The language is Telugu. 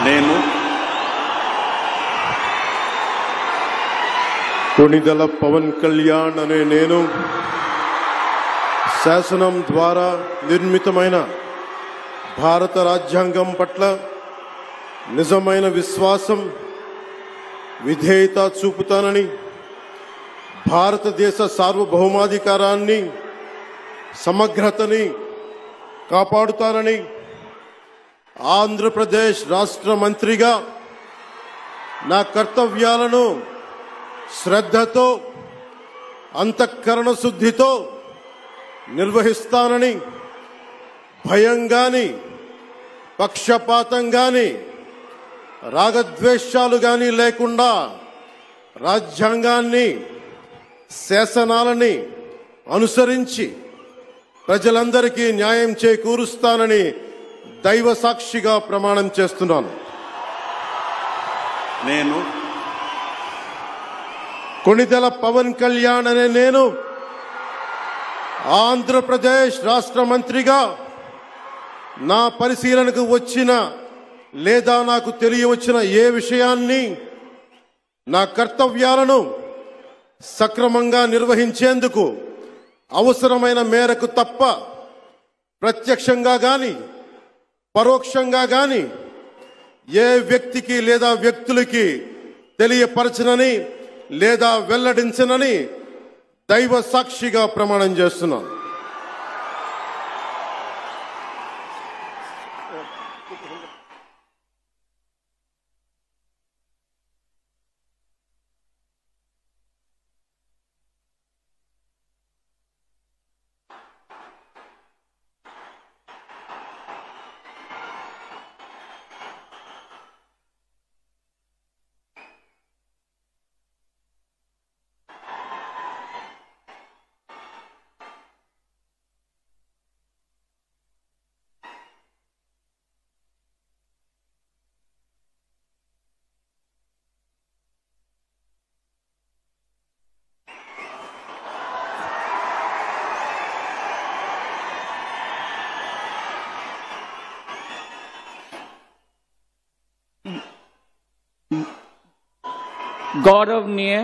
నేను కొణిదెల పవన్ కళ్యాణ్ అనే నేను శాసనం ద్వారా నిర్మితమైన భారత రాజ్యాంగం పట్ల నిజమైన విశ్వాసం విధేయత చూపుతానని, భారతదేశ సార్వభౌమాధికారాన్ని సమగ్రతని కాపాడుతానని, ఆంధ్రప్రదేశ్ రాష్ట్ర మంత్రిగా నా కర్తవ్యాలను శ్రద్ధతో అంతఃకరణ శుద్ధితో నిర్వహిస్తానని, భయం గాని పక్షపాతం గాని రాగద్వేషాలు గాని లేకుండా రాజ్యాంగాన్ని శాసనాలని అనుసరించి ప్రజలందరికీ న్యాయం చేకూరుస్తానని దైవ సాక్షిగా ప్రమాణం చేస్తున్నాను. నేను కొణిదెల పవన్ కళ్యాణ్ అనే నేను ఆంధ్రప్రదేశ్ రాష్ట్ర మంత్రిగా నా పరిశీలనకు వచ్చిన లేదా నాకు తెలియవచ్చిన ఏ విషయాన్ని నా కర్తవ్యాలను సక్రమంగా నిర్వహించేందుకు అవసరమైన మేరకు తప్ప ప్రత్యక్షంగా గాని పరోక్షంగా గాని ఏ వ్యక్తికి లేదా వ్యక్తులకి తెలియపరచనని లేదా వెల్లడించనని దైవ సాక్షిగా ప్రమాణం చేస్తున్నాను. गौरवनीय